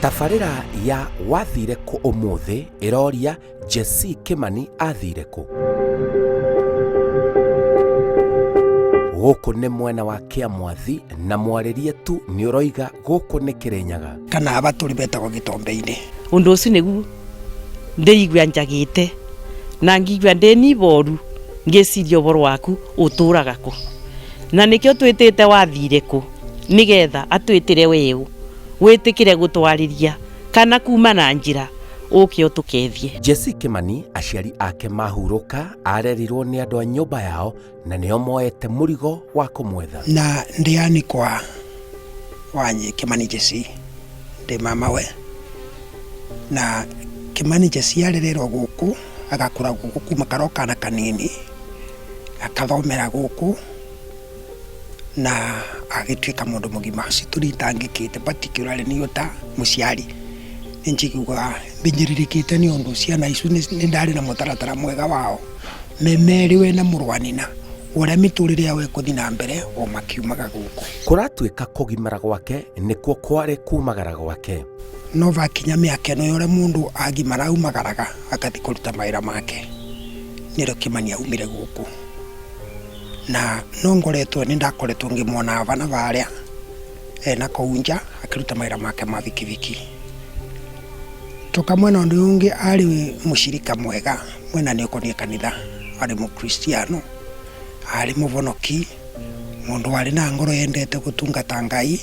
Tabarĩra ya wathire kũ ũmũthĩ ĩroria Jesse Kimani athire kũ. Gũkũ nĩ mwena wa Kĩamwathi na mwarĩrie tu nĩ ũroiga gũkũ nĩ Kĩrĩnyaga. Kana abatũri betagwo Gĩtombe-inĩ. Ũndũ ũcio nĩguo ndĩigua njagĩte na ngigua ndĩniboru ngĩciria ũboro waku ũtũraga kũ. Na nĩkĩo twĩtĩte wathire kũ nĩgetha atwĩtĩre weũ wĩtĩkĩre gũtwarĩria kana kuma na njĩra ũkĩo tũkethie. Jesse Kimani aciari ake mahurũka arerirwo nĩ andũ a nyũmba yao na nĩo moete mũrigo wa kũmwetha. Na ndĩanikwa Wanyĩ Kimani Jesse ndĩ mamawe na Kimani Jesse arererwo gũkũ agakũra gũkũ kuma karokana kanini akathomera gũkũ na agĩtuĩka mũndũ mũgima citũritangĩkĩte particularly nĩ ta mũciari njiguga mbinyiririkĩte nĩ ũndũ ciana icu nĩ ndarĩ na mũtaratara mwega wao memeri we na mũrũ wa nyina ũrĩa mĩtũrĩre yao ĩkũthiĩ na mbere o makiumaga gũkũ. Kũratuĩka kũgimara gwake nĩkuo kwarĩ kumagara gwake. No vakinya mĩaka ĩno ũrĩa mũndũ agimara aumagaraga agathiĩ kũruta mawĩra make nĩrĩo Kimani aumire gũkũ. Na no ngoretwo nĩ ndakoretwo ngĩmwona abana barĩa na kũu nja akĩruta mawĩra make ma vikiviki. Toka mwena ũndũ ũngĩ arĩ mũcirika mwega mwena nĩ ũkoniĩ kanitha, arĩ mũkristiano, arĩ mũvonoki, mũndũ warĩ na ngoro yendete gũtungata Ngai.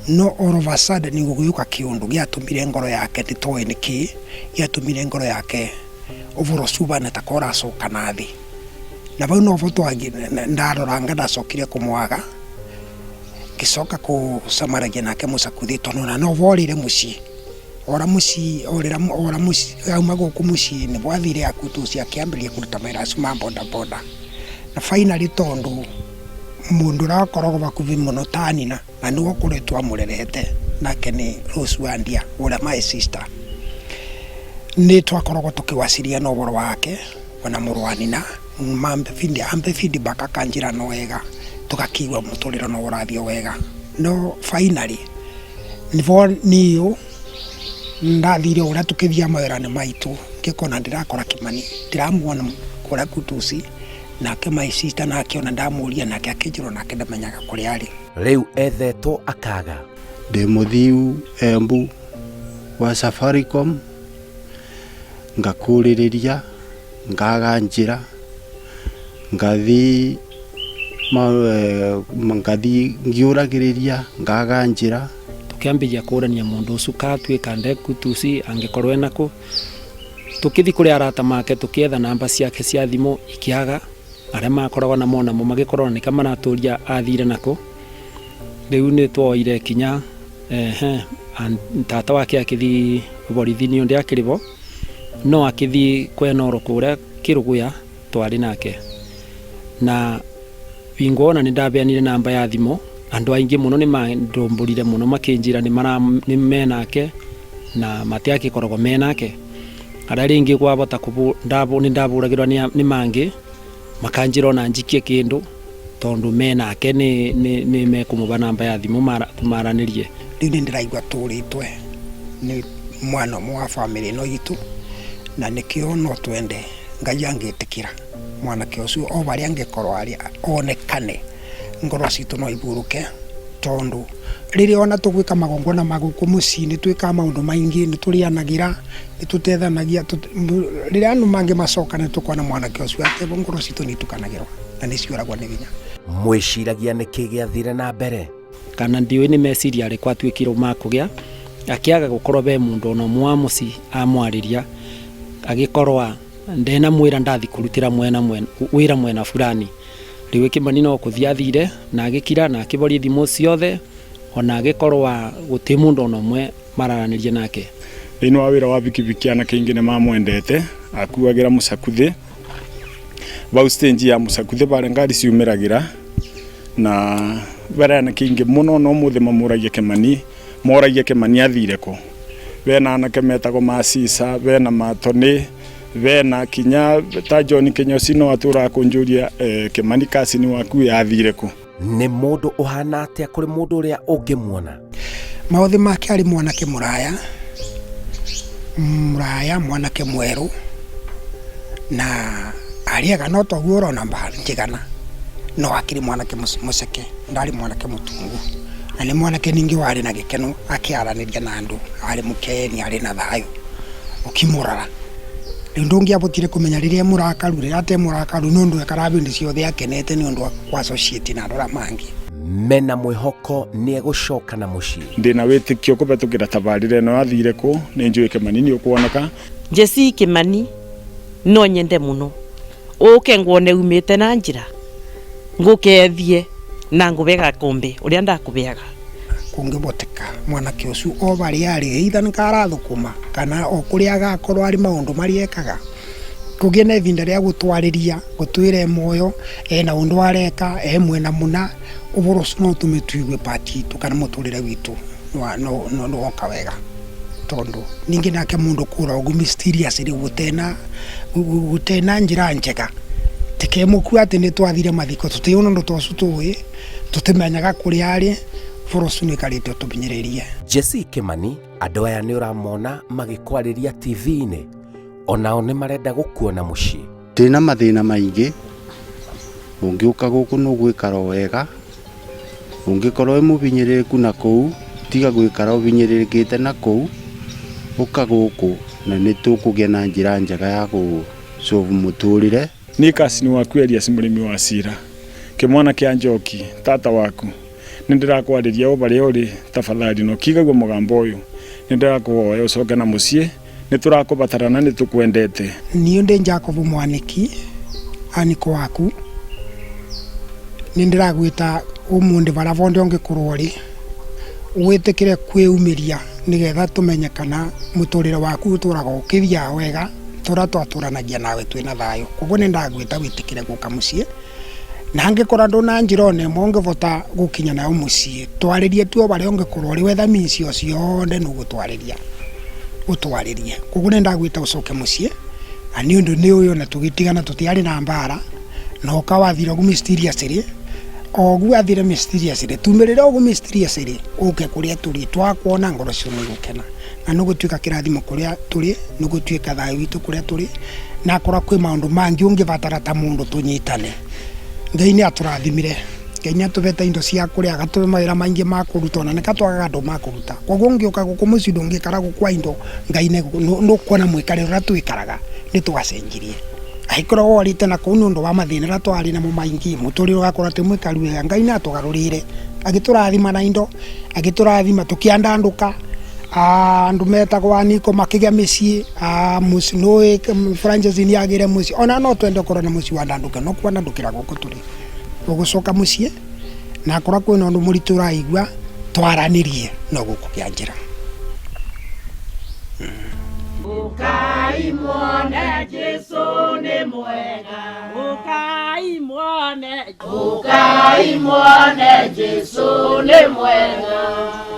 No all of a sudden nĩ gũgĩũka kĩũndũ gĩatũmire ngoro yake ndĩtoĩ nĩkĩ gĩatũmire ngoro yake ũboro cubana ta koracoka na thĩ. Na bau no foto ndaroranga ndacokire kũmwaga ngĩcoka kũcamaragia nake mũcakuthi tondũ na no vorire mũciĩ ora mũciĩ auma gũkũ mũciĩ nĩ bwathire akutu cia kĩambĩrĩria kũruta mawĩra acio ma boda boda. Na finally tondũ mũndũ ũrakoragwo bakuvi mũno ta nyina na nĩwe ũkoretwo amũrerete nake nĩ Rose Wandia ũrĩa my sister, nĩ twakoragwo tũkĩwaciria na ũboro wake ona mũrũ wa nyina ambe feedback akanjĩra no wega tũgakiigua mũtũrĩre no ũrathiĩ wega. No finally niũ ndathire ũrĩa tũkĩthia mawĩra-inĩ maitũ ngĩkona ndĩrakora Kimani ndĩramuona kũrĩa kutusi nake my sister nake ona ndamũria nake akĩnjĩrwo nake ndamenyaga kũrĩa arĩ. Rĩu ethetwo akaga. Ndĩ mũthiu Embu wa Safaricom ngakũrĩrĩria ngaga njĩra ngathi ngiuragĩrĩria ngaga njĩra. Tũkĩambĩrĩria kũrania mũndũ ũcio katuĩka ndekutusi angĩkorwo enakũ. Tũkĩthi kũrĩ arata make tũkĩetha namba ciake cia thimũ ikĩaga, arĩa makoragwo na monamo magĩkorwo nĩ kama maratũria athire nakũ. Rĩu nĩ twoire kinya tata wake akĩthi borithi-inĩ ũndĩ akĩrĩ bo, no akĩthi kwena ũroko ũrĩa Kĩrũgũya twarĩ nake. Na wingona nĩ ndabeanire namba ya thimũ, andũ aingĩ mũno nĩ mandũmbũrire mũno makĩnjĩra nĩ menake na matiagĩkoragwo menake. Arĩa rĩngĩ gwabota nĩ ndabũragĩrwo nĩ mangĩ makanjĩra ona njikie kĩndũ tondũ menake nĩ mekũmũba namba ya thimũ maranĩrie. Rĩu nĩ ndĩraigua tũrĩtwe nĩ mwana ũmwe wa bamĩrĩ ĩno itũ na nĩkĩo no twende Ngai angĩtĩkĩra mwanake ũcio o barĩa angĩkorwo arĩ onekane ngoro citũ no iburũke tondũ rĩrĩa ona tũgwĩka magongona magũkũ mũciĩ nĩ twĩkaga maũndũ maingĩ, nĩ tũrĩanagĩra, nĩ tũtethanagia, rĩrĩa andũ mangĩ macoka nĩ tũkona mwanake ũcio atebo ngoro citũ nĩ itukanagĩrwo na nĩ ciũragwo nĩ binya. Mwĩciragia nĩkĩ gĩathire na mbere? Kana ndiũĩ nĩ meciria arĩkwo atuĩkirwo makũgĩa akĩaga gũkorwo be mũndũ ona ũmwe wa mũciĩ amwarĩria agĩkorwo ndena mwĩra ndathi kũrutĩra wĩra mwena fulani. Rĩu Kimani no kũthi athire na agĩkira na akĩboria thimũ ciothe ona agĩkorwo gũtĩ mũndũ ona ũmwe mararanĩria nake. Thĩinĩ wa wĩra wa vikiviki anake aingĩ nĩ mamwendete akuagĩra mũcakuthi bau stage ya mũcakuthi barĩa ngari ciumĩragĩra na barĩa anake aingĩ mũno no mũthĩ mamũragia Kimani athire kũ. Bena anake metagwo Macisa, bena Matoni, bena kinya ta John Kinyosi no atũra kũnjũria Kimani kasini waku yathire kũ. Nĩ mũndũ ũhana atĩa kũrĩ mũndũ ũrĩa ũngĩmuona? maũthĩ make arĩ mwanake mũraya mwanake mwerũ na arĩaga no toguo ũrona njigana no akĩrĩ mwanake mũceke ndarĩ mwanake mũtungu na nĩ mwanake ningĩ warĩ na gĩkeno akĩaranĩria na andũ arĩ mũkeni arĩ na thayũ ũkĩmũrora rĩu ndũngĩabotire kũmenya rĩrĩa mũrakaru rĩrĩa ate mũrakaru nĩ ũndũ ekarabindi ciothe akenete nĩ ũndũ wa associate na andũ arĩa mangĩ mena mwĩhoko nĩ egũcoka na mũciĩ ndĩna wĩtĩkio kũbetũkĩra tabarĩra ĩno yathire kũ nĩ njũĩ Kĩmani nĩ ũkuoneka Jesse Kĩmani no nyende mũno ũke nguone umĩte na njĩra ngũkethie na ngũbega kombe ũrĩa ndakũbeaga kũngĩboteka mwanake ũcio o barĩa arĩ either nĩ karathũkũma kana o kũrĩa agakorwo arĩ maũndũ marĩa ekaga kũgĩe na ivinda rĩa gũtwarĩria gũtwĩra moyo na ũndũ areka mwena mũna ũboro ũcio no ũtũme tuigue pati itũ kana mũtũrĩre witũ no woka wega tondũ ningĩ nake mũndũ kũra ũguo mysteriously gũtena njĩra njega tikemũkua atĩ nĩ twathire mathiko tũtiona ũndũ tũcu tũĩ tũtimenyaga kũrĩa arĩ boro ũcio nĩ karĩte ũtũbinyĩrĩrie Jesse Kĩmani andũ aya nĩ ũramona magĩkwarĩria TV-inĩ onao nĩ marenda gũkuona mũciĩ ndĩna mathĩna maingĩ ũngĩũka gũkũ no gwĩkara wega ũngĩkorwo wĩ mũbinyĩrĩrĩku na kũu tiga gwĩkara ũbinyĩrĩrĩkĩte na kũu ũka gũkũ na nĩ tũkũgĩa na njĩra njega ya gũsolve mũtũrĩre nĩ kasini waku Elias mũrĩmi wa Cira kĩmwana kĩa Njoki tata waku nĩ ndĩrakwarĩria o barĩa ũrĩ tafadhali no kigaguo mũgambo ũyũ nĩ ndĩrakũhoya ũcoke na mũciĩ nĩ tũrakũbatarana nĩ tũkwendete niĩ ndĩ Jacob Mwaniki aniko waku nĩ ndĩragwĩta ũmũndĩ bara bonde ũngĩkorwo rĩ wĩtĩkĩre kwĩumĩria nĩgetha tũmenye kana mũtũrĩre waku ũtũraga ũkĩthiaga wega tũra twatũranagia nawe twĩna thayũ koguo nĩ ndagwĩta wĩtĩkĩre gũka mũciĩ na angĩkorwo ndũna njĩra ona ĩmwe ũngĩbota gũkinya nayo mũciĩ twarĩrie tuo barĩa ũngĩkorwo rĩ wetha mĩcio ciothe nĩ ũtwarĩrie koguo nĩ ndagwĩta ũcoke mũciĩ na nĩ ũndũ nĩ ũyũ na tũgĩtigana tũtiarĩ na mbara na ũkawathira ũguo mysteriously oguo athire mysteriously tumĩrĩre ũguo mysteriously ũke kũrĩa tũrĩ twakuona ngoro cio nĩ gũkena na nĩ gũtuĩka kĩrathimo kũrĩa tũrĩ nĩ gũtuĩka thayũ witũ kũrĩa tũrĩ na akora kwĩ maũndũ mangĩ ũngĩbatara ta mũndũ tũnyitane Ngai nĩ atũrathimire Ngai nĩ atũbete indo cia kũrĩa agatũbe mawĩra maingĩ ma kũruta na nĩ katwagaga andũ ma kũruta koguo ũngĩũka gũkũ mũciĩ ndũngĩkara gũkwa indo Ngai nĩ kuona mwĩkarĩre ũrĩa twĩkaraga nĩ tũgacenjirie aikorwo warĩte na kũu nĩ ũndũ wa mathĩna ũrĩa twarĩ namo maingĩ mũtũrĩre ũgakorwo atĩ mwĩkaru wega Ngai nĩ atũgarũrĩire agĩtũrathima na indo agĩtũrathima tũkĩandandũka andũ metagwo aniko makĩgĩa mĩciĩ mũciĩ nũĩ Francis nĩ agĩre mũciĩ ona no twende ũkorwo na mũciĩ wa ndandũka no kwandandũkĩra gũkũ tũrĩ ũgũcoka mũciĩ na akora kwĩna ũndũ mũritũ ũraigua twaranĩrie no gũkũ kĩa njĩra Ukai muone Jesu nĩ mwega Ukai muone Jesu nĩ mwega